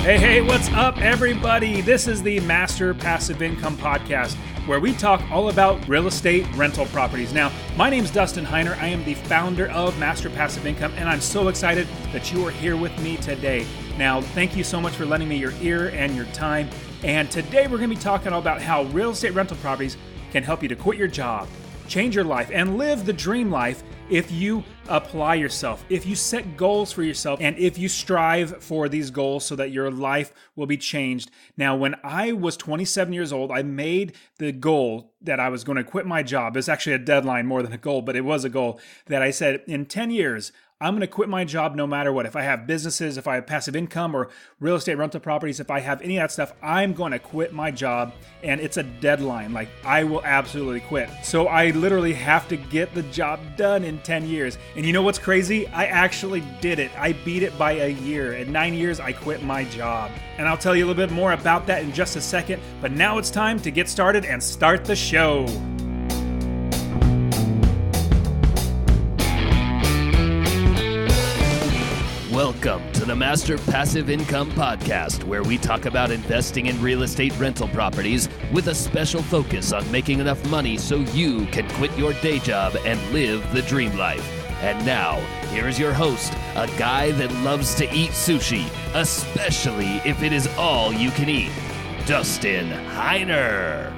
Hey, what's up, everybody? This is the Master Passive Income Podcast, where we talk all about real estate rental properties. Now, my name's Dustin Heiner. I am the founder of Master Passive Income, and I'm so excited that you are here with me today. Now, thank you so much for lending me your ear and your time. And today we're going to be talking about how real estate rental properties can help you to quit your job, change your life, and live the dream life if you apply yourself, if you set goals for yourself, and if you strive for these goals so that your life will be changed. Now, when I was 27 years old, I made the goal that I was going to quit my job. It's actually a deadline more than a goal, but it was a goal that I said in 10 years, I'm going to quit my job no matter what. If I have businesses, if I have passive income or real estate rental properties, if I have any of that stuff, I'm going to quit my job. And it's a deadline. Like, I will absolutely quit. So I literally have to get the job done in 10 years. And you know what's crazy? I actually did it. I beat it by a year. In 9 years, I quit my job. And I'll tell you a little bit more about that in just a second. But now it's time to get started and start the show. Welcome to the Master Passive Income Podcast, where we talk about investing in real estate rental properties with a special focus on making enough money so you can quit your day job and live the dream life. And now, here's your host, a guy that loves to eat sushi, especially if it is all you can eat, Dustin Heiner.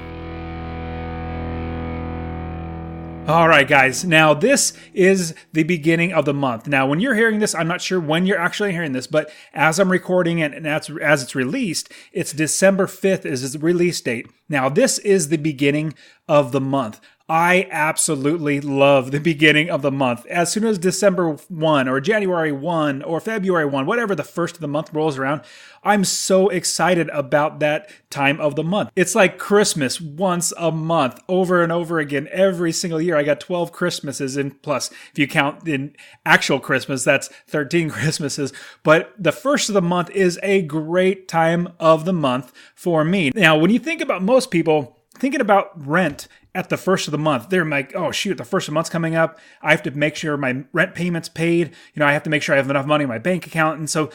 All right, guys. Now, this is the beginning of the month. Now, when you're hearing this, I'm not sure when you're actually hearing this, but as I'm recording it and as it's released, it's December 5th is its release date. Now, this is the beginning of the month. I absolutely love the beginning of the month. As soon as December 1 or January 1 or February 1, whatever the first of the month rolls around, I'm so excited about that time of the month. It's like Christmas once a month, over and over again, every single year. I got 12 Christmases, and plus, if you count in actual Christmas, that's 13 Christmases. But the first of the month is a great time of the month for me. Now, when you think about most people thinking about rent at the first of the month, they're like, oh shoot, the first of the month's coming up. I have to make sure my rent payment's paid. I have to make sure I have enough money in my bank account. And so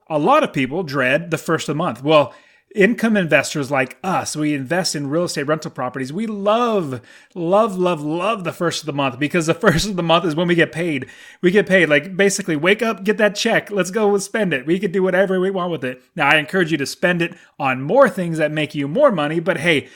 a lot of people dread the first of the month. Well, income investors like us, we invest in real estate rental properties. We love the first of the month, because the first of the month is when we get paid. We get paid, like, basically wake up, get that check, let's go spend it. We can do whatever we want with it. Now, I encourage you to spend it on more things that make you more money, but hey,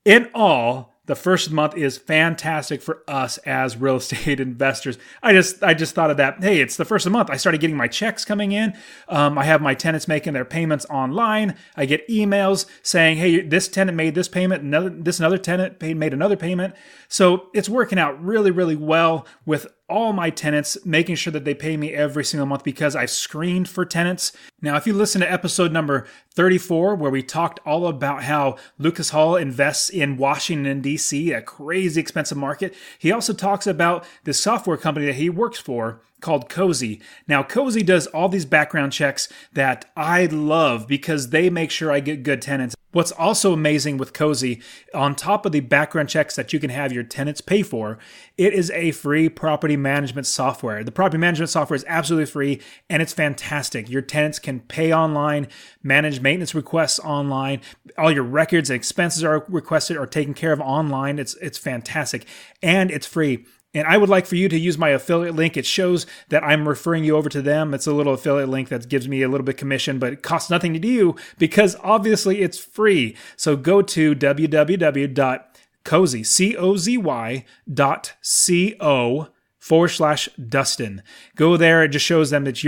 in all, the first of the month is fantastic for us as real estate investors. I just thought of that. Hey, it's the first of the month. I started getting my checks coming in. I have my tenants making their payments online. I get emails saying, hey, this tenant made this payment, another tenant made another payment. So it's working out really, really well with all my tenants, making sure that they pay me every single month because I've screened for tenants. Now, if you listen to episode number 34, where we talked all about how Lucas Hall invests in Washington, D.C., a crazy expensive market, he also talks about the software company that he works for called Cozy. Now, Cozy does all these background checks that I love because they make sure I get good tenants. What's also amazing with Cozy, on top of the background checks that you can have your tenants pay for, it is a free property management software. The property management software is absolutely free, and it's fantastic. Your tenants can pay online, manage maintenance requests online. All your records and expenses are requested or taken care of online. It's fantastic, and it's free. And I would like for you to use my affiliate link. It shows that I'm referring you over to them. It's a little affiliate link that gives me a little bit commission, but it costs nothing to you because obviously it's free. So go to www.cozy.co/Dustin. Go there. It just shows them that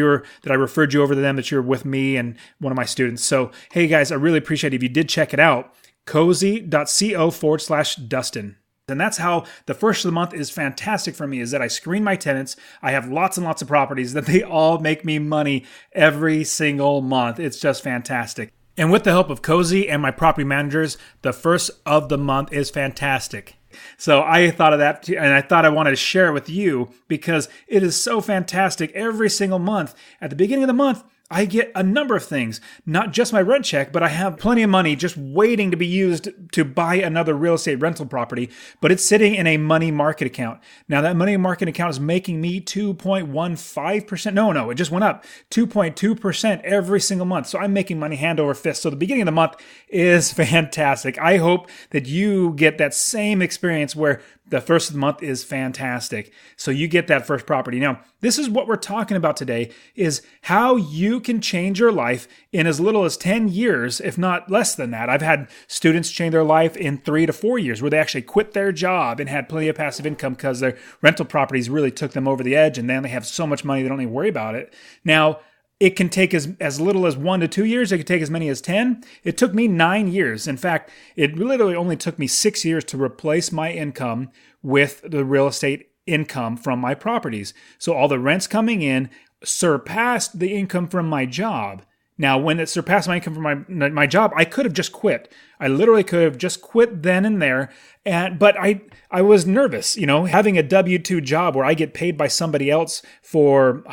I referred you over to them, that you're with me and one of my students. So, hey guys, I really appreciate it if you did check it out. Cozy.co/Dustin. And that's how the first of the month is fantastic for me, is that I screen my tenants. I have lots and lots of properties that they all make me money every single month. It's just fantastic. And with the help of Cozy and my property managers, the first of the month is fantastic. So I thought of that too, and I thought I wanted to share it with you because it is so fantastic every single month. At the beginning of the month, I get a number of things, not just my rent check, but I have plenty of money just waiting to be used to buy another real estate rental property, but it's sitting in a money market account. Now that money market account is making me 2.15%. No, it just went up 2.2% every single month. So I'm making money hand over fist. So the beginning of the month is fantastic. I hope that you get that same experience where the first of the month is fantastic. So you get that first property. Now, this is what we're talking about today, is how you can change your life in as little as 10 years, if not less than that. I've had students change their life in 3 to 4 years where they actually quit their job and had plenty of passive income because their rental properties really took them over the edge, and then they have so much money they don't even worry about it. Now, it can take as little as 1 to 2 years. It can take as many as 10. It took me 9 years. In fact, it literally only took me 6 years to replace my income with the real estate income from my properties. So all the rents coming in surpassed the income from my job. Now, when it surpassed my income from my job, I could have just quit. I literally could have just quit then and there. But I was nervous, having a W-2 job where I get paid by somebody else for,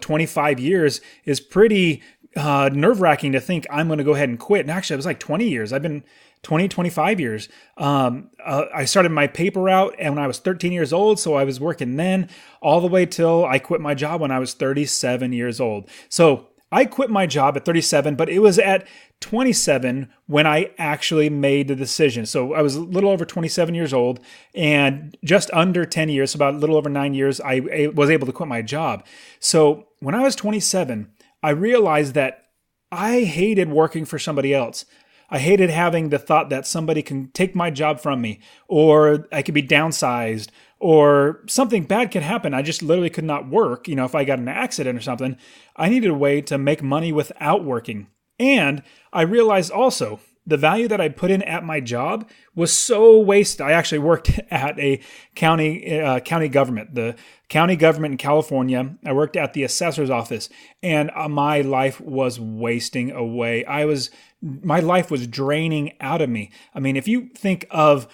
25 years is pretty nerve-wracking to think I'm going to go ahead and quit. And actually, it was like 20 years. I've been 25 years. I started my paper route and when I was 13 years old. So I was working then all the way till I quit my job when I was 37 years old. So I quit my job at 37, but it was at 27 when I actually made the decision. So I was a little over 27 years old, and just under 10 years, so about a little over 9 years, I was able to quit my job. So when I was 27, I realized that I hated working for somebody else. I hated having the thought that somebody can take my job from me, or I could be downsized, or something bad could happen. I just literally could not work. If I got in an accident or something, I needed a way to make money without working. And I realized also the value that I put in at my job was so wasted. I actually worked at a county government, the county government in California. I worked at the assessor's office, and my life was wasting away. My life was draining out of me. I mean, if you think of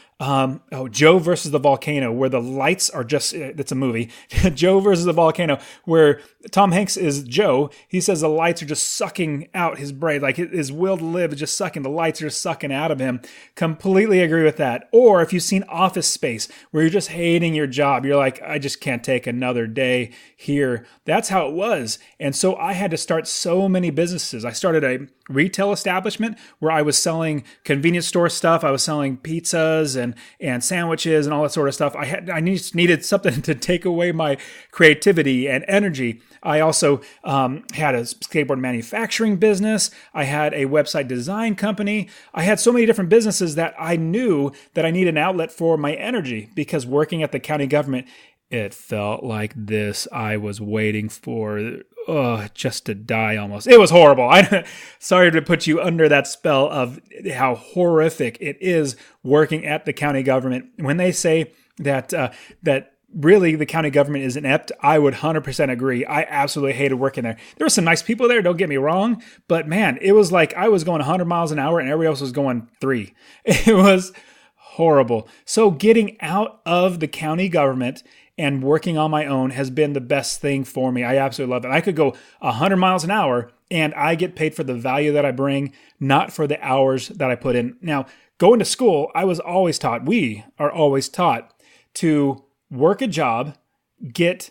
Joe versus the volcano, where the lights are just, it's a movie, Joe versus the volcano, where Tom Hanks is Joe. He says the lights are just sucking out his brain, like his will to live is just sucking, the lights are sucking out of him. Completely agree with that. Or if you've seen Office Space, where you're just hating your job, you're like, I just can't take another day here. That's how it was. And so I had to start so many businesses. I started a retail establishment where I was selling convenience store stuff. I was selling pizzas and sandwiches and all that sort of stuff. I needed something to take away my creativity and energy. I also had a skateboard manufacturing business. I had a website design company. I had so many different businesses that I knew that I needed an outlet for my energy, because working at the county government, it felt like this. I was waiting for just to die almost. It was horrible. Sorry to put you under that spell of how horrific it is working at the county government. When they say that really the county government is inept, I would 100% agree. I absolutely hated working there. There were some nice people there, don't get me wrong, but man, it was like I was going 100 miles an hour and everybody else was going 3. It was horrible. So getting out of the county government and working on my own has been the best thing for me. I absolutely love it. I could go 100 miles an hour and I get paid for the value that I bring, not for the hours that I put in. Now, going to school, we are always taught to work a job, get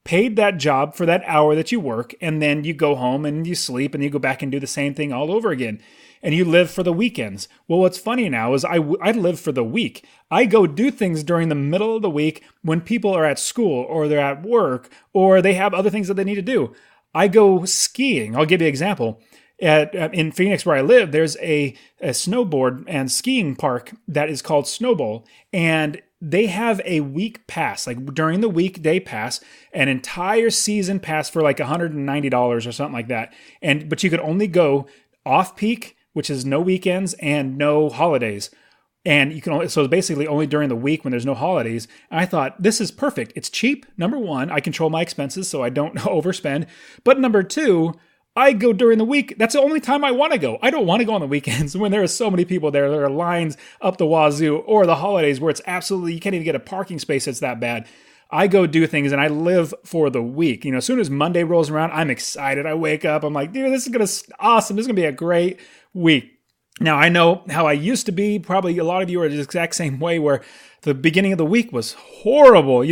paid that job for that hour that you work, and then you go home and you sleep and you go back and do the same thing all over again. And you live for the weekends. Well, what's funny now is I live for the week. I go do things during the middle of the week when people are at school or they're at work or they have other things that they need to do. I go skiing. I'll give you an example. In Phoenix, where I live, there's a snowboard and skiing park that is called Snowball. And they have a week pass, like during the weekday pass, an entire season pass for like $190 or something like that. But you could only go off peak, which is no weekends and no holidays. And so it's basically only during the week when there's no holidays. And I thought, this is perfect. It's cheap. Number one, I control my expenses so I don't overspend. But number two, I go during the week. That's the only time I want to go. I don't want to go on the weekends when there are so many people there. There are lines up the wazoo, or the holidays where it's absolutely, you can't even get a parking space. It's that bad. I go do things and I live for the week. As soon as Monday rolls around, I'm excited. I wake up, I'm like, dude, this is going to be awesome. This is going to be a great week. Now, I know how I used to be. Probably a lot of you are the exact same way, where the beginning of the week was horrible.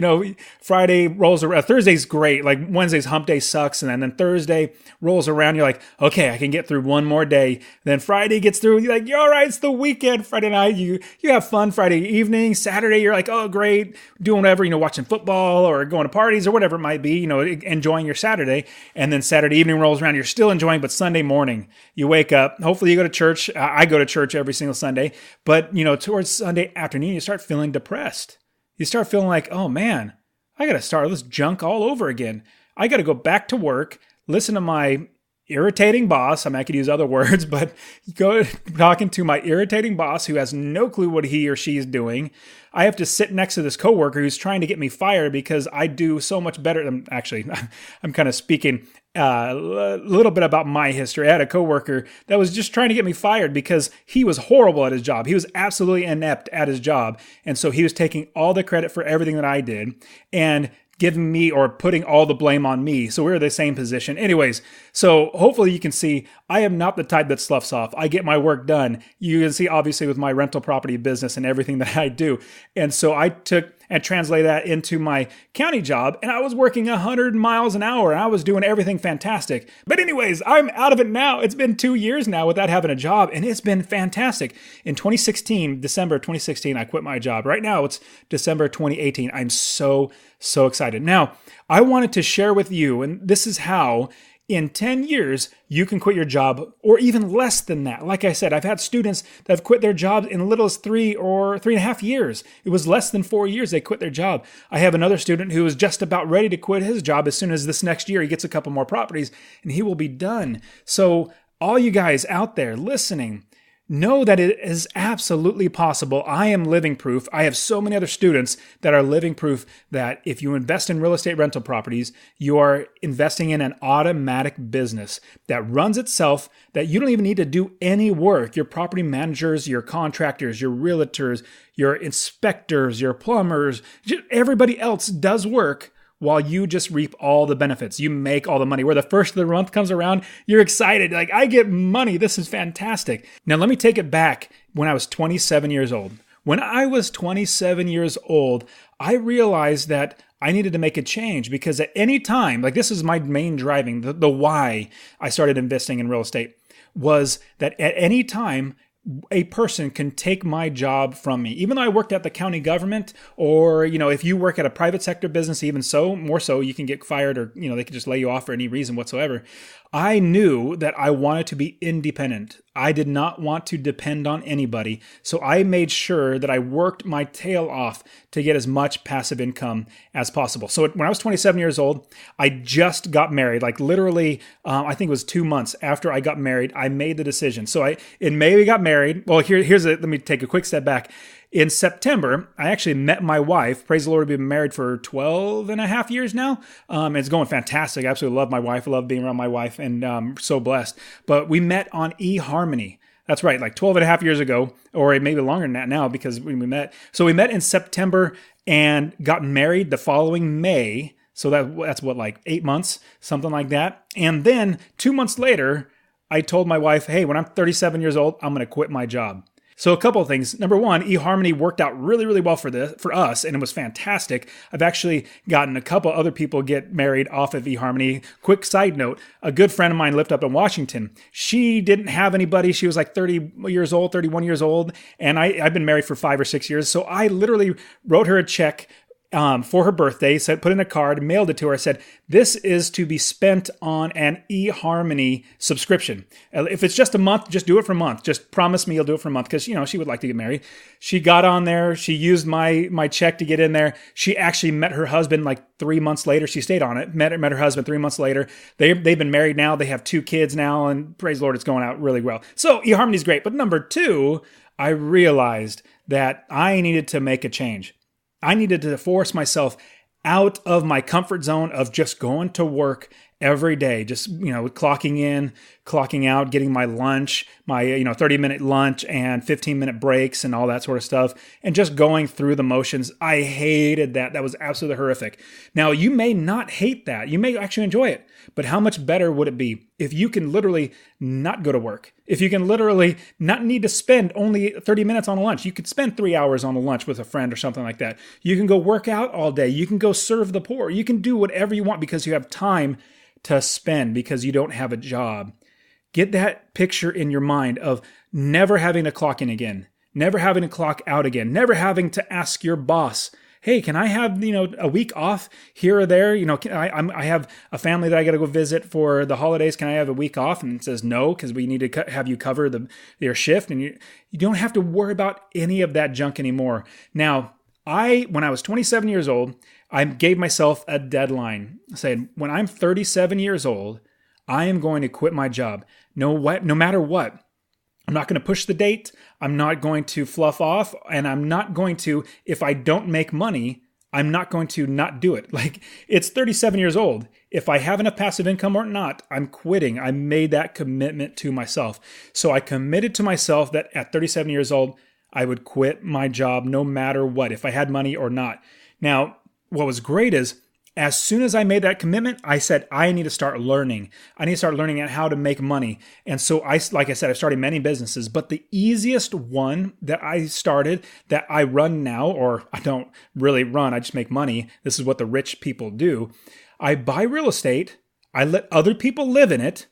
Friday rolls around. Thursday's great. Like Wednesday's hump day sucks. And then Thursday rolls around. You're like, okay, I can get through one more day. Then Friday gets through. You're like, you're all right. It's the weekend. Friday night, you have fun. Friday evening, Saturday, you're like, oh, great. Doing whatever, watching football or going to parties or whatever it might be, enjoying your Saturday. And then Saturday evening rolls around. You're still enjoying, but Sunday morning, you wake up. Hopefully you go to church. I go to church every single Sunday. But, towards Sunday afternoon, you start feeling depressed. You start feeling like, oh man, I got to start this junk all over again. I got to go back to work, listen to my irritating boss. I could use other words, but go talking to my irritating boss who has no clue what he or she is doing. I have to sit next to this coworker who's trying to get me fired because I do so much better. Actually, I'm kind of speaking a little bit about my history. I had a coworker that was just trying to get me fired because he was horrible at his job. He was absolutely inept at his job. And so he was taking all the credit for everything that I did and giving me or putting all the blame on me. So we're in the same position. Anyways, so hopefully you can see I am not the type that sloughs off. I get my work done. You can see obviously with my rental property business and everything that I do. And so I took and translated that into my county job, and I was working 100 miles an hour and I was doing everything fantastic. But anyways, I'm out of it now. It's been 2 years now without having a job, and it's been fantastic. In December 2016, I quit my job. Right now it's December 2018. I'm so excited. Now, I wanted to share with you, and this is how in 10 years, you can quit your job, or even less than that. Like I said, I've had students that have quit their jobs in as little as 3 or 3.5 years. It was less than 4 years they quit their job. I have another student who is just about ready to quit his job as soon as this next year he gets a couple more properties, and he will be done. So all you guys out there listening, know that it is absolutely possible. I am living proof. I have so many other students that are living proof that if you invest in real estate rental properties, you are investing in an automatic business that runs itself, that you don't even need to do any work. Your property managers, your contractors, your realtors, your inspectors, your plumbers, everybody else does work while you just reap all the benefits. You make all the money. Where the first of the month comes around, you're excited. Like, I get money. This is fantastic. Now, let me take it back when I was 27 years old. When I was 27 years old, I realized that I needed to make a change, because at any time, like, this is my main driving, the why I started investing in real estate, was that at any time, a person can take my job from me. Even though I worked at the county government, or, if you work at a private sector business, even so, more so, you can get fired, or, they can just lay you off for any reason whatsoever. I knew that I wanted to be independent. I did not want to depend on anybody. So I made sure that I worked my tail off to get as much passive income as possible. So when I was 27 years old, I just got married. Like, literally, I think it was 2 months after I got married, I made the decision. So in May, we got married. Well, let me take a quick step back. In September, I actually met my wife. Praise the Lord, we've been married for 12 and a half years now. It's going fantastic. I absolutely love my wife. I love being around my wife, and I'm so blessed. But we met on eHarmony. That's right, like 12 and a half years ago, or maybe longer than that now, because when we met. So we met in September and got married the following May. So that's what, like 8 months, something like that. And then 2 months later, I told my wife, hey, when I'm 37 years old, I'm going to quit my job. So a couple of things. Number one, eHarmony worked out really, really well for us, and it was fantastic. I've actually gotten a couple other people get married off of eHarmony. Quick side note, a good friend of mine lived up in Washington. She didn't have anybody. She was like 30 years old, 31 years old, and I've been married for 5 or 6 years. So I literally wrote her a check for her birthday, put in a card, mailed it to her, said, this is to be spent on an eHarmony subscription. If it's just a month, just do it for a month. Just promise me you'll do it for a month, because, she would like to get married. She got on there. She used my check to get in there. She actually met her husband like 3 months later. She stayed on it, met her husband 3 months later. They've been married now. They have 2 kids now, and praise the Lord, it's going out really well. So eHarmony's great. But number 2, I realized that I needed to make a change. I needed to force myself out of my comfort zone of just going to work every day, just, clocking in, clocking out, getting my lunch, my, 30-minute lunch and 15-minute breaks and all that sort of stuff, and just going through the motions. I hated that. That was absolutely horrific. Now, you may not hate that. You may actually enjoy it, but how much better would it be if you can literally not go to work? If you can literally not need to spend only 30 minutes on a lunch, you could spend 3 hours on a lunch with a friend or something like that. You can go work out all day. You can go serve the poor. You can do whatever you want because you have time to spend because you don't have a job. Get that picture in your mind of never having to clock in again, never having to clock out again, never having to ask your boss, hey, can I have, a week off here or there? I have a family that I got to go visit for the holidays. Can I have a week off? And it says no, because we need to have you cover your shift. And you don't have to worry about any of that junk anymore. Now, when I was 27 years old, I gave myself a deadline saying, when I'm 37 years old, I am going to quit my job. No matter what. I'm not going to push the date. I'm not going to fluff off. And I'm not going to, if I don't make money, I'm not going to not do it. Like, it's 37 years old. If I have enough passive income or not, I'm quitting. I made that commitment to myself. So I committed to myself that at 37 years old, I would quit my job no matter what, if I had money or not. Now, what was great is, as soon as I made that commitment, I said, I need to start learning. I need to start learning how to make money. And so like I said, I've started many businesses, but the easiest one that I started, that I run now, or I don't really run, I just make money. This is what the rich people do. I buy real estate, I let other people live in it,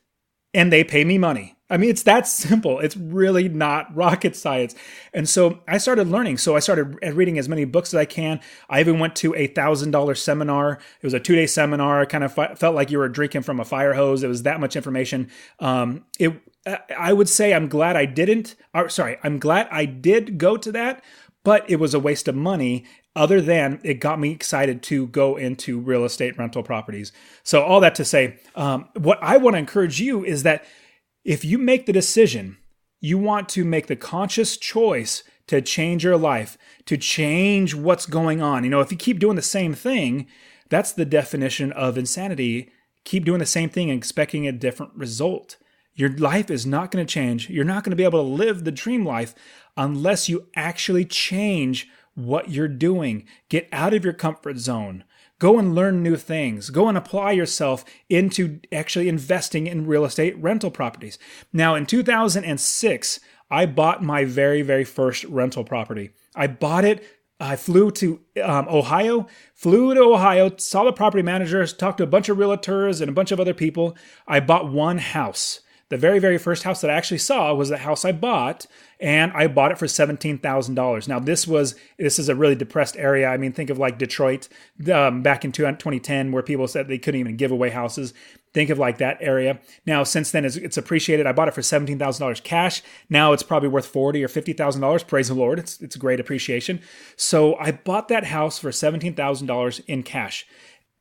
and they pay me money. I mean, it's that simple. It's really not rocket science. And so I started learning. So I started reading as many books as I can. I even went to a $1,000 seminar. It was a 2-day seminar. I kind of felt like you were drinking from a fire hose. It was that much information. I would say I'm glad I didn't. I'm glad I did go to that, but it was a waste of money. Other than it got me excited to go into real estate rental properties. So all that to say, what I want to encourage you is that if you make the decision, you want to make the conscious choice to change your life, to change what's going on. If you keep doing the same thing, that's the definition of insanity. Keep doing the same thing and expecting a different result. Your life is not going to change. You're not going to be able to live the dream life unless you actually change what you're doing. Get out of your comfort zone. Go and learn new things. Go and apply yourself into actually investing in real estate rental properties. Now, in 2006, I bought my very, very first rental property. I bought it. I flew to Ohio, saw the property managers, talked to a bunch of realtors and a bunch of other people. I bought one house. The very, very first house that I actually saw was the house I bought, and I bought it for $17,000. Now, this is a really depressed area. I mean, think of like Detroit back in 2010, where people said they couldn't even give away houses. Think of like that area. Now, since then, it's appreciated. I bought it for $17,000 cash. Now it's probably worth $40,000 or $50,000. Praise the Lord. It's a great appreciation. So I bought that house for $17,000 in cash.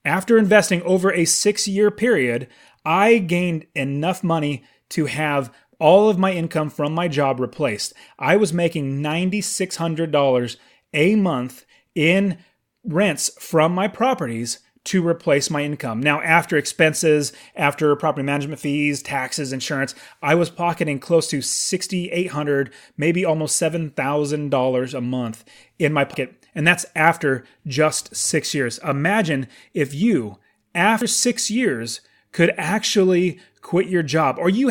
After investing over a 6-year period, I gained enough money to have all of my income from my job replaced. I was making $9,600 a month in rents from my properties to replace my income. Now, after expenses, after property management fees, taxes, insurance, I was pocketing close to $6,800, maybe almost $7,000 a month in my pocket. And that's after just 6 years. Imagine if you, after 6 years, could actually quit your job, or you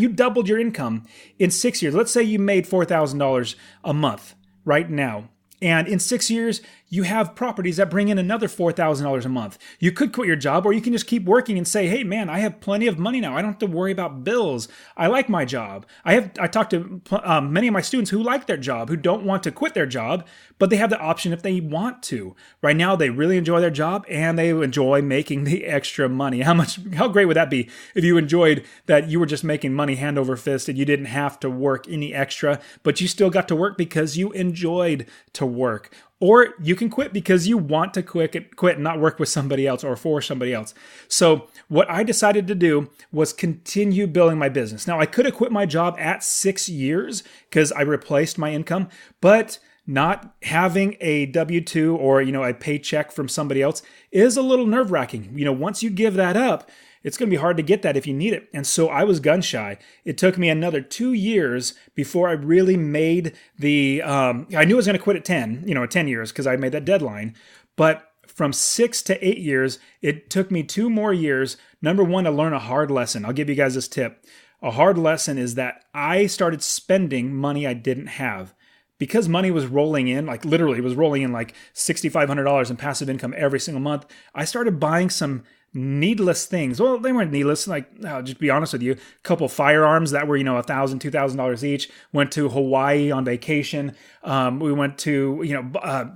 doubled your income in 6 years. Let's say you made $4,000 a month right now. And in 6 years, you have properties that bring in another $4,000 a month. You could quit your job, or you can just keep working and say, hey, man, I have plenty of money now. I don't have to worry about bills. I like my job. I talked to many of my students who like their job, who don't want to quit their job, but they have the option if they want to. Right now, they really enjoy their job, and they enjoy making the extra money. How great would that be if you enjoyed that you were just making money hand over fist and you didn't have to work any extra, but you still got to work because you enjoyed to work. Or you can quit because you want to quit and not work with somebody else or for somebody else. So what I decided to do was continue building my business. Now, I could have quit my job at 6 years because I replaced my income, but not having a W-2 or, a paycheck from somebody else is a little nerve-wracking. Once you give that up, it's going to be hard to get that if you need it. And so I was gun shy. It took me another 2 years before I really made I knew I was going to quit at 10 years because I made that deadline. But from 6 to 8 years, it took me 2 more years. Number one, to learn a hard lesson. I'll give you guys this tip. A hard lesson is that I started spending money I didn't have. Because money was rolling in, like literally it was rolling in like $6,500 in passive income every single month, I started buying some needless things. Well, they weren't needless. Like, I'll just be honest with you. A couple firearms that were, $1,000, $2,000 each. Went to Hawaii on vacation. We went to,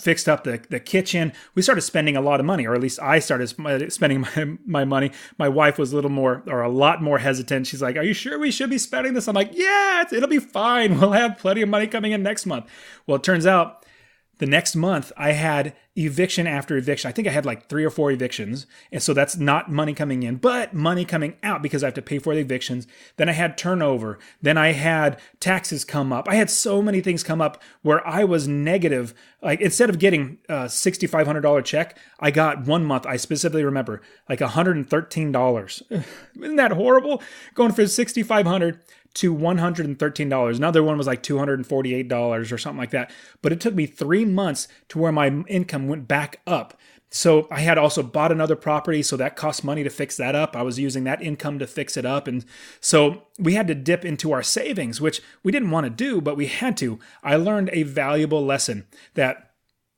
fixed up the kitchen. We started spending a lot of money, or at least I started spending my money. My wife was a lot more hesitant. She's like, "Are you sure we should be spending this?" I'm like, "Yeah, it'll be fine. We'll have plenty of money coming in next month." Well, it turns out the next month I had eviction after eviction. I think I had like 3 or 4 evictions. And so that's not money coming in, but money coming out because I have to pay for the evictions. Then I had turnover. Then I had taxes come up. I had so many things come up where I was negative. Like instead of getting a $6,500 check, I got 1 month, I specifically remember, like $113. Isn't that horrible? Going from $6,500 to $113. Another one was like $248 or something like that. But it took me 3 months to where my income went back up. So I had also bought another property, so that cost money to fix that up. I was using that income to fix it up. And so we had to dip into our savings, which we didn't want to do, but we had to. I learned a valuable lesson that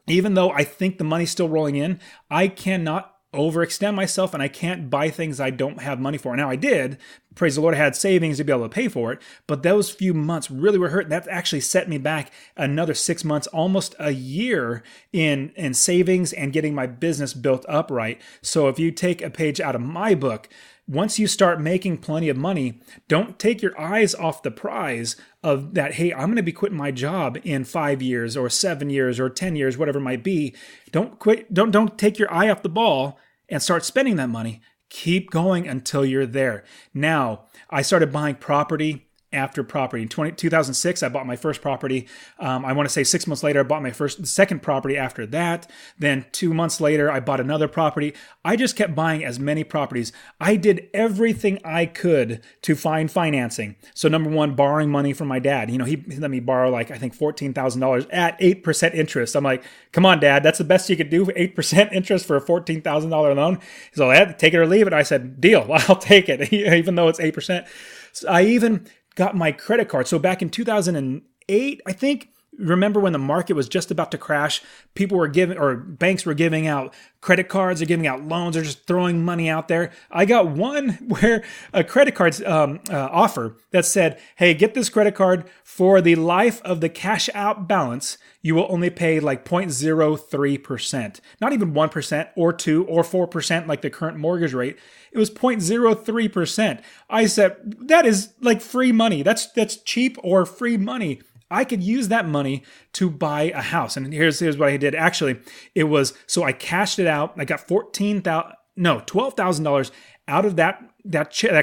even though I think the money's still rolling in, I cannot overextend myself and I can't buy things I don't have money for. Now I did, praise the Lord, I had savings to be able to pay for it, but those few months really were hurting. That actually set me back another 6 months, almost a year in savings and getting my business built up right. So if you take a page out of my book, once you start making plenty of money, don't take your eyes off the prize of that, hey, I'm going to be quitting my job in 5 years or 7 years or 10 years, whatever it might be. Don't quit. Don't take your eye off the ball and start spending that money. Keep going until you're there. Now, I started buying property after property. In 2006, I bought my first property. I want to say 6 months later, I bought my second property after that. Then 2 months later, I bought another property. I just kept buying as many properties. I did everything I could to find financing. So number one, borrowing money from my dad. He let me borrow like, I think $14,000 at 8% interest. I'm like, come on, Dad, that's the best you could do for 8% interest for a $14,000 loan. So I had to take it or leave it. I said, deal, I'll take it, even though it's 8%. So I even got my credit card. So back in 2008, I think, remember when the market was just about to crash, banks were giving out credit cards, they're giving out loans, they're just throwing money out there. I got one where a credit card offer that said, hey, get this credit card for the life of the cash out balance. You will only pay like 0.03%, not even 1% or 2 or 4% like the current mortgage rate. It was 0.03%. I said, that is like free money. That's cheap or free money. I could use that money to buy a house. And here's what I did. Actually, it was, so I cashed it out. I got $12,000 out of that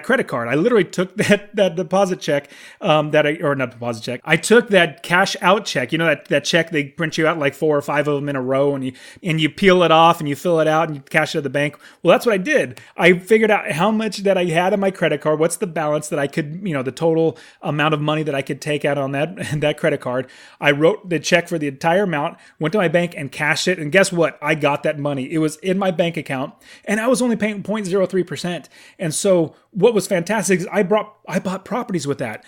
credit card. I literally took that deposit check, not deposit check. I took that cash out check. That check they print you out like 4 or 5 of them in a row, and you peel it off and you fill it out and you cash it at the bank. Well, that's what I did. I figured out how much that I had on my credit card. What's the balance that I could, the total amount of money that I could take out on that credit card. I wrote the check for the entire amount, went to my bank and cashed it. And guess what? I got that money. It was in my bank account, and I was only paying 0.03%. And so what was fantastic is I bought properties with that.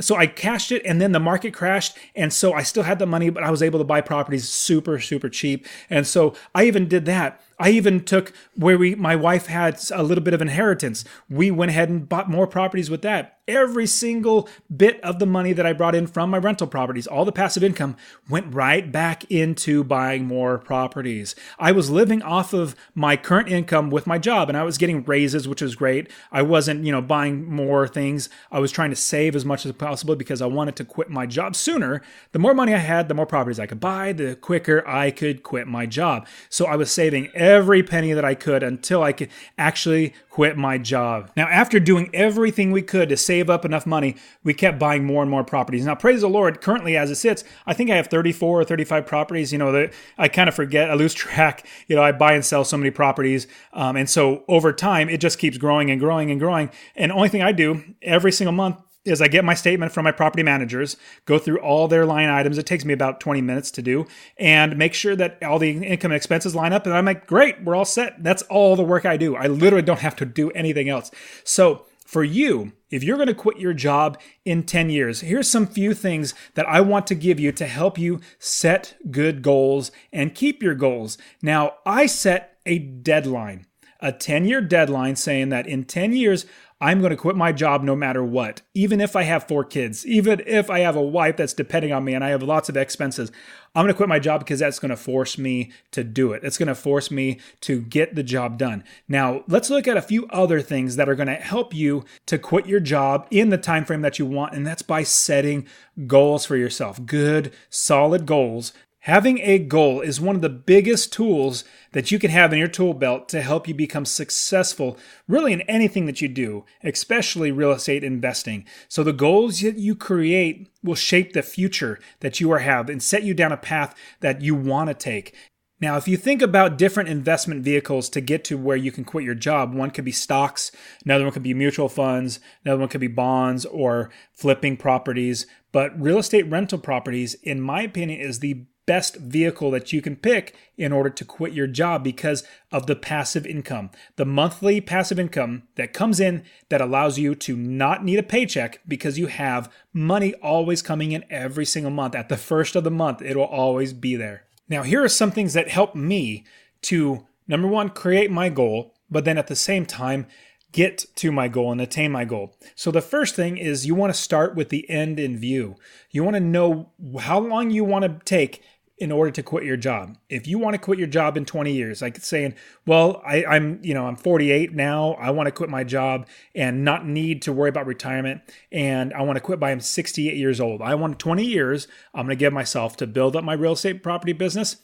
So I cashed it, and then the market crashed, and so I still had the money, but I was able to buy properties super, super cheap. And so I even did that. I even took where my wife had a little bit of inheritance. We went ahead and bought more properties with that. Every single bit of the money that I brought in from my rental properties, all the passive income, went right back into buying more properties. I was living off of my current income with my job, and I was getting raises, which was great. I wasn't, buying more things. I was trying to save as much as possible because I wanted to quit my job sooner. The more money I had, the more properties I could buy, the quicker I could quit my job. So I was saving every penny that I could until I could actually quit my job. Now, after doing everything we could to save up enough money, we kept buying more and more properties. Now, praise the Lord, currently as it sits, I think I have 34 or 35 properties. I kind of forget, I lose track. I buy and sell so many properties. And so over time, it just keeps growing and growing and growing. And the only thing I do every single month is I get my statement from my property managers, go through all their line items. It takes me about 20 minutes to do, and make sure that all the income and expenses line up. And I'm like, great, we're all set. That's all the work I do. I literally don't have to do anything else. So for you, if you're going to quit your job in 10 years, here's some few things that I want to give you to help you set good goals and keep your goals. Now, I set a deadline, a 10-year deadline, saying that in 10 years, I'm going to quit my job no matter what. Even if I have 4 kids, even if I have a wife that's depending on me and I have lots of expenses, I'm going to quit my job because that's going to force me to do it. It's going to force me to get the job done. Now, let's look at a few other things that are going to help you to quit your job in the time frame that you want, and that's by setting goals for yourself. Good, solid goals. Having a goal is one of the biggest tools that you can have in your tool belt to help you become successful really in anything that you do, especially real estate investing. So the goals that you create will shape the future that you have and set you down a path that you want to take. Now, if you think about different investment vehicles to get to where you can quit your job, one could be stocks, another one could be mutual funds, another one could be bonds or flipping properties. But real estate rental properties, in my opinion, is the best vehicle that you can pick in order to quit your job because of the passive income, the monthly passive income that comes in that allows you to not need a paycheck because you have money always coming in every single month. At the first of the month, it will always be there. Now, here are some things that help me to, number one, create my goal, but then at the same time, get to my goal and attain my goal. So the first thing is you want to start with the end in view. You want to know how long you want to take in order to quit your job. If you want to quit your job in 20 years, like saying, well, I'm 48 now. I want to quit my job and not need to worry about retirement. And I want to quit by I'm 68 years old. I want 20 years. I'm going to give myself to build up my real estate property business.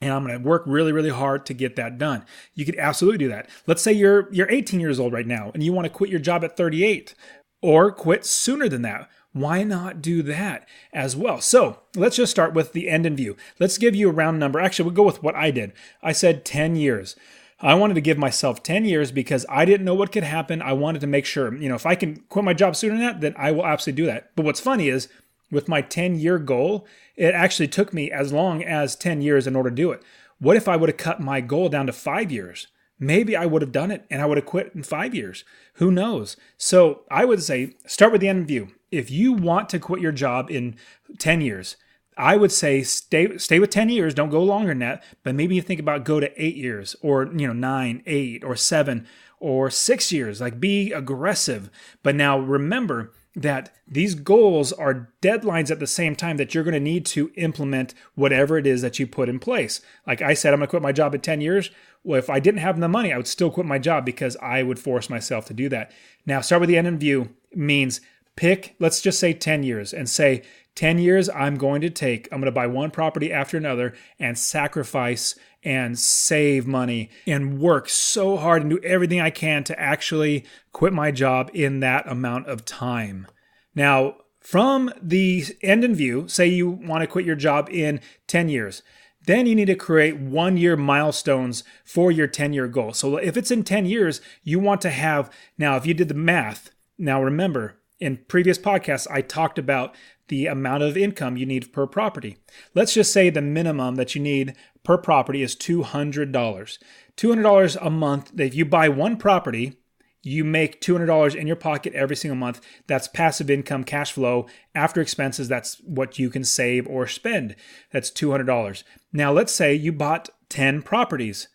And I'm going to work really, really hard to get that done. You could absolutely do that. Let's say you're 18 years old right now and you want to quit your job at 38 or quit sooner than that. Why not do that as well? So let's just start with the end in view. Let's give you a round number. Actually, we'll go with what I did. I said 10 years. I wanted to give myself 10 years because I didn't know what could happen. I wanted to make sure, if I can quit my job sooner than that, then I will absolutely do that. But what's funny is with my 10-year goal, it actually took me as long as 10 years in order to do it. What if I would have cut my goal down to 5 years? Maybe I would have done it and I would have quit in 5 years. Who knows? So I would say start with the end in view. If you want to quit your job in 10 years, I would say stay with 10 years. Don't go longer than that. But maybe you think about go to 8 years or 9, 8 or 7 or 6 years. Like be aggressive. But now remember that these goals are deadlines at the same time that you're going to need to implement whatever it is that you put in place. Like I said, I'm going to quit my job in 10 years. Well, if I didn't have the money, I would still quit my job because I would force myself to do that. Now, start with the end in view means pick, let's just say 10 years and say 10 years I'm going to buy one property after another and sacrifice and save money and work so hard and do everything I can to actually quit my job in that amount of time. Now, from the end in view, say you want to quit your job in 10 years. Then you need to create 1-year milestones for your 10-year goal. So if it's in 10 years, you want to have, now if you did the math, now remember, in previous podcasts, I talked about the amount of income you need per property. Let's just say the minimum that you need per property is $200. $200 a month. If you buy one property, you make $200 in your pocket every single month. That's passive income, cash flow. After expenses, that's what you can save or spend. That's $200. Now, let's say you bought 10 properties.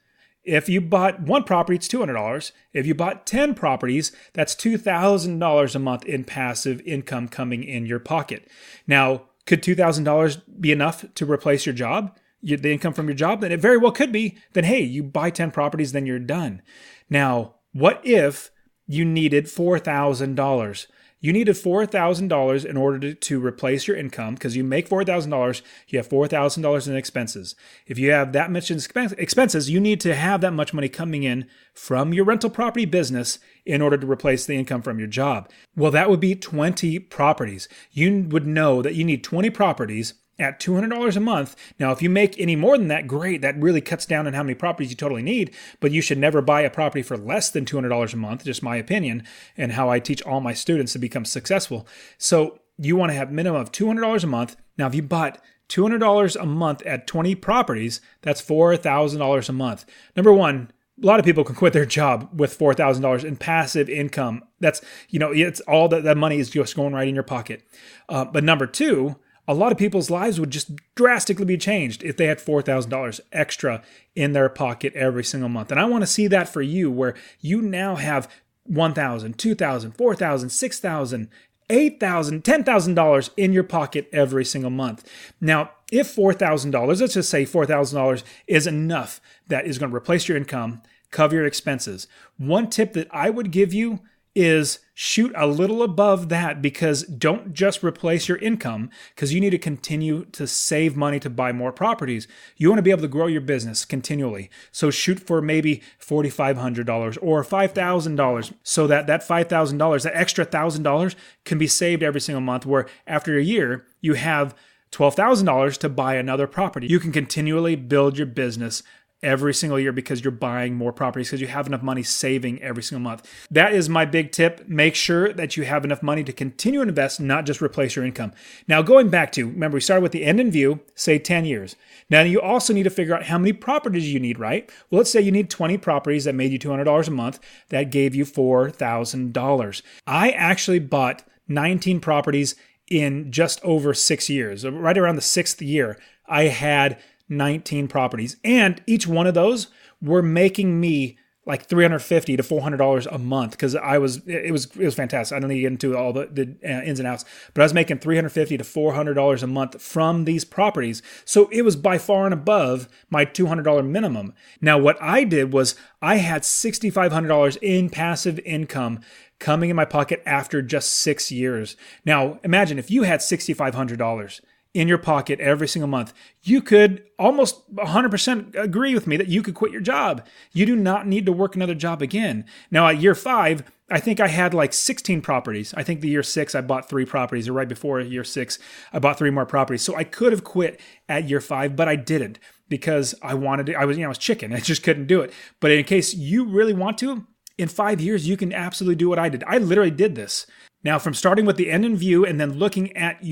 If you bought one property, it's $200. If you bought 10 properties, that's $2,000 a month in passive income coming in your pocket. Now, could $2,000 be enough to replace your job, the income from your job? Then it very well could be. Then, hey, you buy 10 properties, then you're done. Now, what if you needed $4,000. You needed $4,000 in order to replace your income, because you make $4,000, you have $4,000 in expenses. If you have that much in expenses, you need to have that much money coming in from your rental property business in order to replace the income from your job. Well, that would be 20 properties. You would know that you need 20 properties at $200 a month. Now, if you make any more than that, great. That really cuts down on how many properties you totally need, but you should never buy a property for less than $200 a month, just my opinion, and how I teach all my students to become successful. So you want to have minimum of $200 a month. Now, if you bought $200 a month at 20 properties, that's $4,000 a month. Number one, a lot of people can quit their job with $4,000 in passive income. That's, it's all that money is just going right in your pocket. But number two, a lot of people's lives would just drastically be changed if they had $4,000 extra in their pocket every single month. And I want to see that for you, where you now have $1,000, $2,000, $4,000, $6,000, $8,000, $10,000 in your pocket every single month. Now, if $4,000, let's just say $4,000 is enough that is going to replace your income, cover your expenses, one tip that I would give you is shoot a little above that, because don't just replace your income, because you need to continue to save money to buy more properties. You want to be able to grow your business continually. So shoot for maybe $4,500 or $5,000, so that $5,000, that extra $1,000 can be saved every single month, where after a year you have $12,000 to buy another property. You can continually build your business every single year because you're buying more properties, because you have enough money saving every single month. That is my big tip. Make sure that you have enough money to continue to invest, not just replace your income. Now, going back to, remember, we started with the end in view, say 10 years. Now, you also need to figure out how many properties you need, right? Well, let's say you need 20 properties that made you $200 a month. That gave you $4,000. I actually bought 19 properties in just over 6 years. Right around the 6th year, I had 19 properties, and each one of those were making me like $350 to $400 a month, because it was fantastic. I don't need to get into all the ins and outs, but I was making $350 to $400 a month from these properties. So it was by far and above my $200 minimum. Now, what I did was I had $6,500 in passive income coming in my pocket after just 6 years. Now, imagine if you had $6,500 in your pocket every single month, you could almost 100% agree with me that you could quit your job. You do not need to work another job again. Now, at year 5, I think I had like 16 properties. I think the year 6, I bought 3 properties, or right before year 6, I bought 3 more properties. So I could have quit at year 5, but I didn't, because I was chicken. I just couldn't do it. But in case you really want to, in 5 years, you can absolutely do what I did. I literally did this. Now, from starting with the end in view and then looking at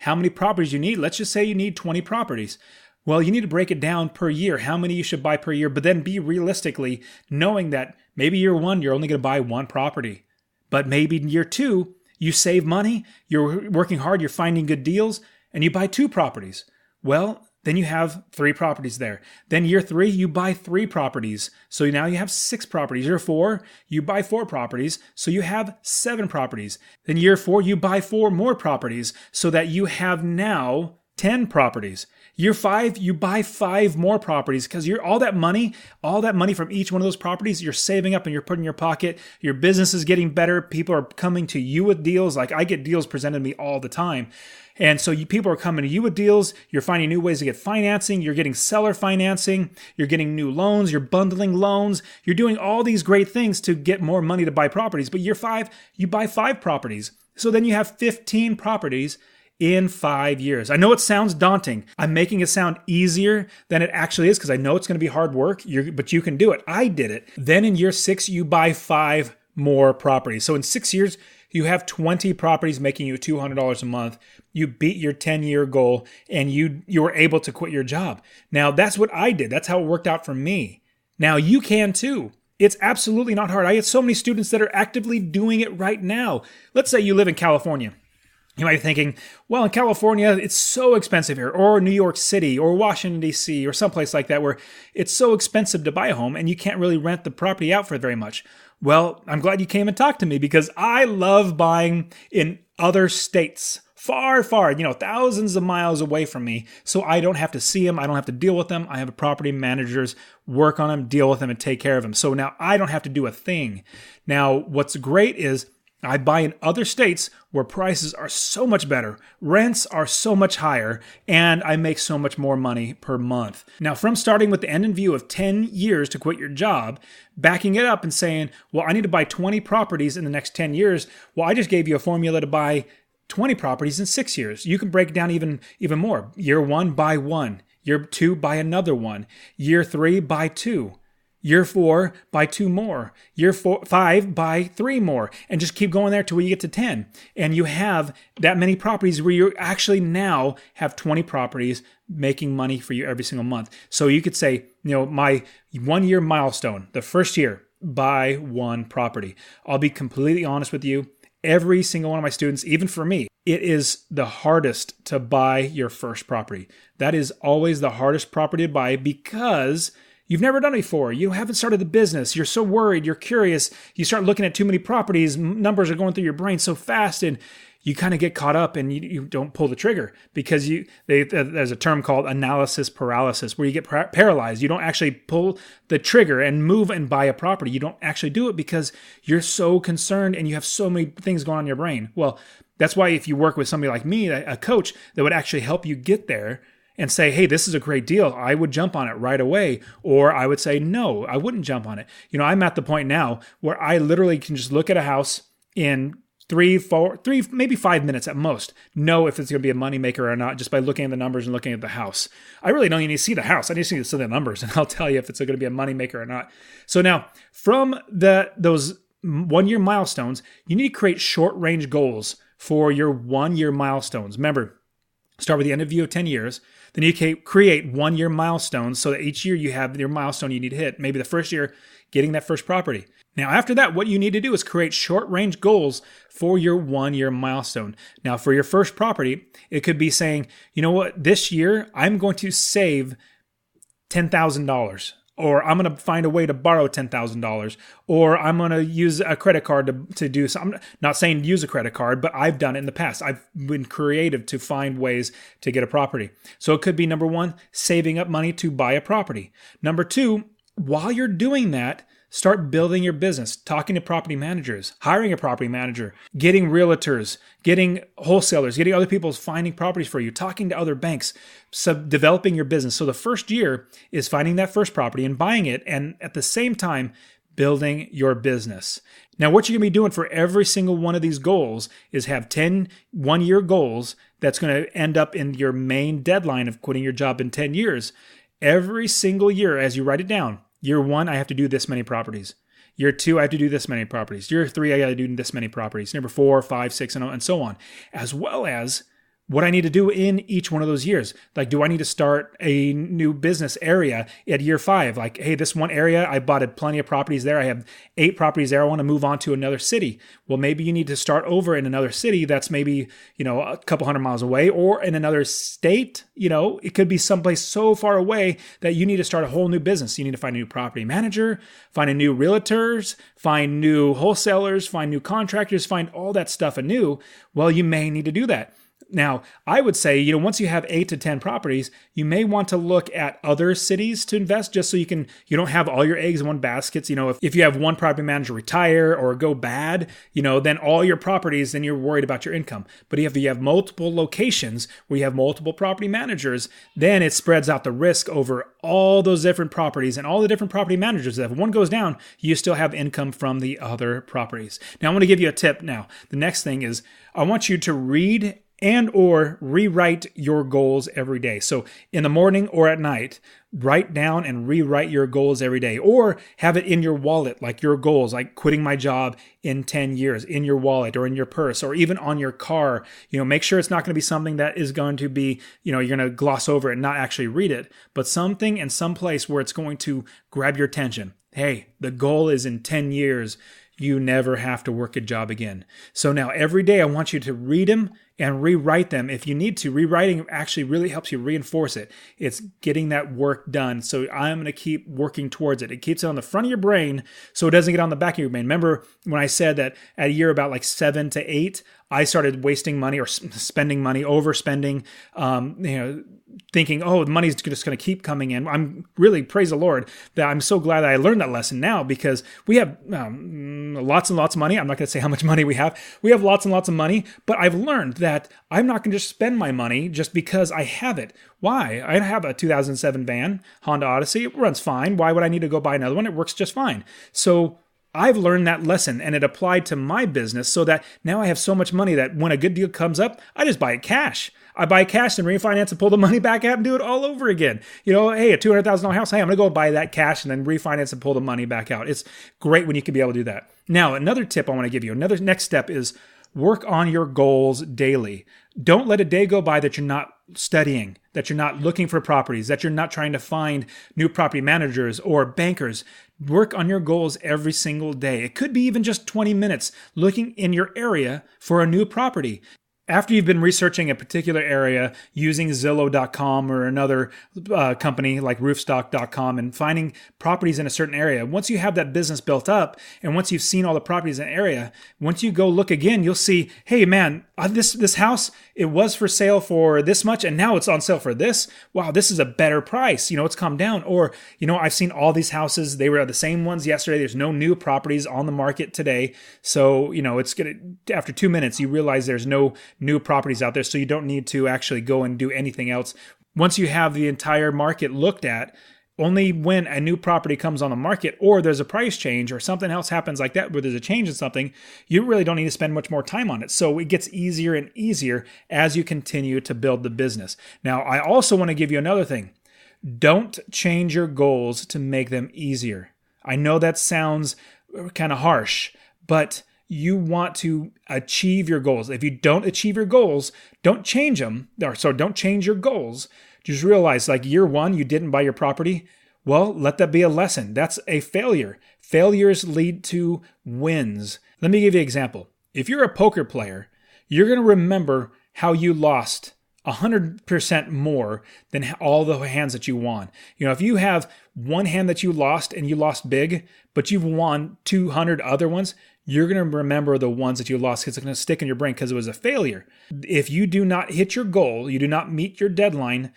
how many properties you need, let's just say you need 20 properties. Well, you need to break it down per year, how many you should buy per year, but then be realistically knowing that maybe year 1, you're only going to buy 1 property. But maybe in year 2, you save money, you're working hard, you're finding good deals, and you buy 2 properties. Well, then you have 3 properties there. Then year 3, you buy 3 properties. So now you have 6 properties. Year 4, you buy 4 properties. So you have 7 properties. Then year 4, you buy 4 more properties, so that you have now 10 properties. Year 5, you buy 5 more properties, because all that money from each one of those properties, you're saving up and you're putting in your pocket. Your business is getting better. People are coming to you with deals. Like, I get deals presented to me all the time. And so people are coming to you with deals. You're finding new ways to get financing. You're getting seller financing. You're getting new loans. You're bundling loans. You're doing all these great things to get more money to buy properties. But year 5, you buy 5 properties. So then you have 15 properties in 5 years. I know it sounds daunting. I'm making it sound easier than it actually is, because I know it's going to be hard work, but you can do it. I did it. Then in year 6, you buy 5 more properties. So in 6 years, you have 20 properties making you $200 a month. You beat your 10-year goal, and you were able to quit your job. Now, that's what I did. That's how it worked out for me. Now, you can too. It's absolutely not hard. I get so many students that are actively doing it right now. Let's say you live in California. You might be thinking, well, in California, it's so expensive here, or New York City, or Washington, D.C., or someplace like that, where it's so expensive to buy a home and you can't really rent the property out for very much. Well, I'm glad you came and talked to me, because I love buying in other states far, far, thousands of miles away from me. So I don't have to see them. I don't have to deal with them. I have a property managers work on them, deal with them, and take care of them. So now I don't have to do a thing. Now, what's great is I buy in other states where prices are so much better, rents are so much higher, and I make so much more money per month. Now, from starting with the end in view of 10 years to quit your job, backing it up and saying, well, I need to buy 20 properties in the next 10 years. Well, I just gave you a formula to buy 20 properties in 6 years. You can break it down even more. Year 1, buy 1. Year 2, buy another 1. Year 3, buy 2. Year 4, buy 2 more. Year 5, buy 3 more. And just keep going there till you get to 10. And you have that many properties where you actually now have 20 properties making money for you every single month. So you could say, my 1 year milestone, the first year, buy 1 property. I'll be completely honest with you. Every single one of my students, even for me, it is the hardest to buy your first property. That is always the hardest property to buy because you've never done it before. You haven't started the business. You're so worried. You're curious. You start looking at too many properties. Numbers are going through your brain so fast, and you kind of get caught up and you don't pull the trigger because there's a term called analysis paralysis where you get paralyzed. You don't actually pull the trigger and move and buy a property. You don't actually do it because you're so concerned and you have so many things going on in your brain. Well, that's why if you work with somebody like me, a coach that would actually help you get there and say, hey, this is a great deal, I would jump on it right away. Or I would say, no, I wouldn't jump on it. I'm at the point now where I literally can just look at a house in 3, maybe 5 minutes at most, know if it's going to be a moneymaker or not just by looking at the numbers and looking at the house. I really don't even need to see the house. I just need to see the numbers, and I'll tell you if it's going to be a moneymaker or not. So now, from those 1 year milestones, you need to create short range goals for your 1 year milestones. Remember, start with the end of view of 10 years. Then you can create 1 year milestones so that each year you have your milestone you need to hit. Maybe the first year, getting that first property. Now, after that, what you need to do is create short-range goals for your 1 year milestone. Now, for your first property, it could be saying, you know what, this year I'm going to save $10,000. Or I'm going to find a way to borrow $10,000, or I'm going to use a credit card to do something. I'm not saying use a credit card, but I've done it in the past. I've been creative to find ways to get a property. So it could be, number 1, saving up money to buy a property. Number 2, while you're doing that, start building your business, talking to property managers, hiring a property manager, getting realtors, getting wholesalers, getting other people finding properties for you, talking to other banks, developing your business. So the first year is finding that first property and buying it, and at the same time, building your business. Now, what you're going to be doing for every single one of these goals is have 10 1-year goals that's going to end up in your main deadline of quitting your job in 10 years. Every single year, as you write it down, year 1, I have to do this many properties. Year 2, I have to do this many properties. Year 3, I got to do this many properties. Number 4, 5, 6, and so on. As well as what I need to do in each one of those years. Like, do I need to start a new business area at year 5? Like, hey, this one area, I bought plenty of properties there. I have 8 properties there. I want to move on to another city. Well, maybe you need to start over in another city that's maybe, a couple hundred miles away, or in another state. It could be someplace so far away that you need to start a whole new business. You need to find a new property manager, find a new realtors, find new wholesalers, find new contractors, find all that stuff anew. Well, you may need to do that. Now, I would say, once you have 8 to 10 properties, you may want to look at other cities to invest just so you don't have all your eggs in one basket. If you have one property manager retire or go bad, then all your properties, then you're worried about your income. But if you have multiple locations where you have multiple property managers, then it spreads out the risk over all those different properties and all the different property managers. If one goes down, you still have income from the other properties. Now, I want to give you a tip now. The next thing is I want you to read and or rewrite your goals every day. So in the morning or at night, write down and rewrite your goals every day, or have it in your wallet, like your goals, like quitting my job in 10 years in your wallet or in your purse or even on your car. Make sure it's not going to be something that is going to be, you're going to gloss over it and not actually read it, but something in some place where it's going to grab your attention. Hey, the goal is in 10 years, you never have to work a job again. So now every day I want you to read them and rewrite them. If you need to, rewriting actually really helps you reinforce it. It's getting that work done. So I'm going to keep working towards it. It keeps it on the front of your brain so it doesn't get on the back of your brain. Remember when I said that at a year about like 7 to 8, I started wasting money or spending money, overspending, thinking, oh, the money's just going to keep coming in. I'm really, praise the Lord, that I'm so glad that I learned that lesson now, because we have lots and lots of money. I'm not going to say how much money we have. We have lots and lots of money, but I've learned that I'm not going to just spend my money just because I have it. Why? I have a 2007 van, Honda Odyssey. It runs fine. Why would I need to go buy another one? It works just fine. So I've learned that lesson, and it applied to my business, so that now I have so much money that when a good deal comes up, I just buy it cash. I buy cash and refinance and pull the money back out and do it all over again. Hey, a $200,000 house, hey, I'm going to go buy that cash and then refinance and pull the money back out. It's great when you can be able to do that. Now, another tip I want to give you, another next step is work on your goals daily. Don't let a day go by that you're not studying, that you're not looking for properties, that you're not trying to find new property managers or bankers. Work on your goals every single day. It could be even just 20 minutes looking in your area for a new property. After you've been researching a particular area using Zillow.com or another company like Roofstock.com and finding properties in a certain area, once you have that business built up and once you've seen all the properties in the area, once you go look again, you'll see, hey man, this house, it was for sale for this much and now it's on sale for this. Wow, this is a better price. It's come down. Or, I've seen all these houses. They were the same ones yesterday. There's no new properties on the market today. So, it's going to, after 2 minutes, you realize there's no new properties out there, so you don't need to actually go and do anything else. Once you have the entire market looked at, only when a new property comes on the market or there's a price change or something else happens like that where there's a change in something, you really don't need to spend much more time on it. So it gets easier and easier as you continue to build the business. Now, I also want to give you another thing. Don't change your goals to make them easier. I know that sounds kind of harsh, but you want to achieve your goals. If you don't achieve your goals, don't change them. So don't change your goals. Just realize, like year one, you didn't buy your property. Well, let that be a lesson. That's a failure. Failures lead to wins. Let me give you an example. If you're a poker player, you're going to remember how you lost 100% more than all the hands that you won. If you have one hand that you lost and you lost big, but you've won 200 other ones, you're going to remember the ones that you lost because it's going to stick in your brain because it was a failure. If you do not hit your goal, you do not meet your deadline,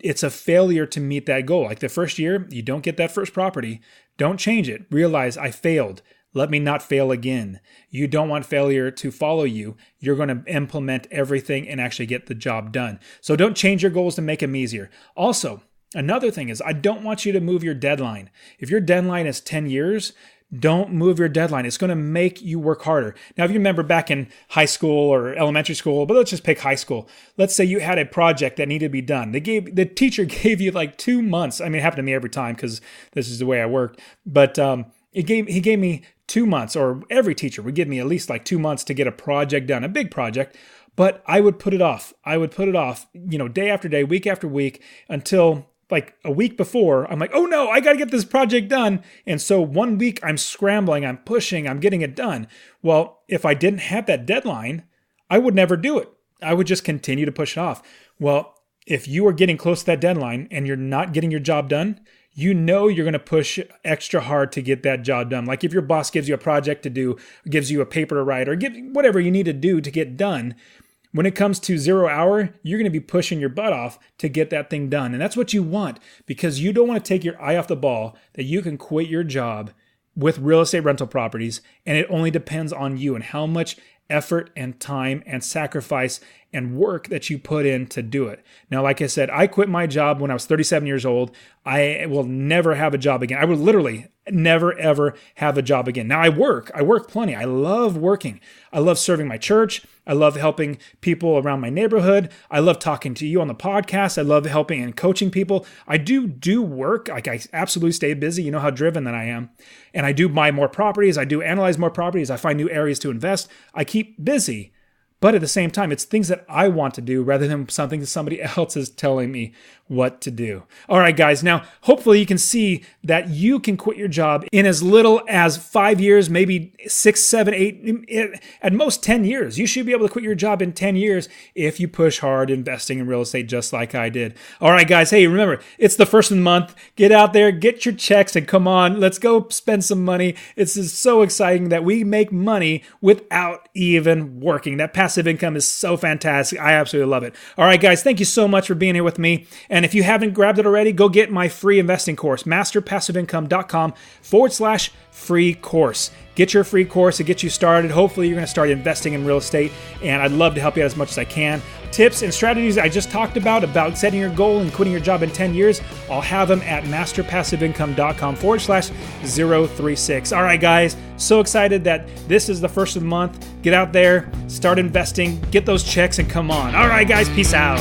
it's a failure to meet that goal. Like the first year, you don't get that first property. Don't change it. Realize I failed. Let me not fail again. You don't want failure to follow you. You're going to implement everything and actually get the job done. So don't change your goals to make them easier. Also, another thing is I don't want you to move your deadline. If your deadline is 10 years, don't move your deadline. It's going to make you work harder. Now, if you remember back in high school or elementary school, but let's just pick high school. Let's say you had a project that needed to be done. The teacher gave you like 2 months. I mean, it happened to me every time because this is the way I worked. But he gave me 2 months, or every teacher would give me at least like 2 months to get a project done, a big project. But I would put it off. Day after day, week after week, until like a week before, I'm like, oh no, I got to get this project done. And so 1 week I'm scrambling, I'm pushing, I'm getting it done. Well, if I didn't have that deadline, I would never do it. I would just continue to push it off. Well, if you are getting close to that deadline and you're not getting your job done, you're going to push extra hard to get that job done. Like if your boss gives you a project to do, gives you a paper to write, or whatever you need to do to get done, when it comes to 0 hour, you're going to be pushing your butt off to get that thing done. And that's what you want, because you don't want to take your eye off the ball that you can quit your job with real estate rental properties. And it only depends on you and how much effort and time and sacrifice and work that you put in to do it. Now, like I said, I quit my job when I was 37 years old. I will never have a job again. I will literally never, ever have a job again. Now I work plenty. I love working. I love serving my church. I love helping people around my neighborhood. I love talking to you on the podcast. I love helping and coaching people. I do work. Like I absolutely stay busy. You know how driven that I am. And I do buy more properties. I do analyze more properties. I find new areas to invest. I keep busy. But at the same time, it's things that I want to do rather than something that somebody else is telling me what to do. All right, guys. Now, hopefully you can see that you can quit your job in as little as 5 years, maybe 6, 7, 8, at most 10 years. You should be able to quit your job in 10 years if you push hard investing in real estate just like I did. All right, guys. Hey, remember, it's the first of the month. Get out there, get your checks, and come on, let's go spend some money. It's just so exciting that we make money without even working. That passive income is so fantastic. I absolutely love it. All right, guys. Thank you so much for being here with me. And if you haven't grabbed it already, go get my free investing course, masterpassiveincome.com/free course. Get your free course to get you started. Hopefully, you're going to start investing in real estate, and I'd love to help you out as much as I can. Tips and strategies I just talked about setting your goal and quitting your job in 10 years, I'll have them at masterpassiveincome.com/036. All right, guys, so excited that this is the first of the month. Get out there, start investing, get those checks, and come on. All right, guys, peace out.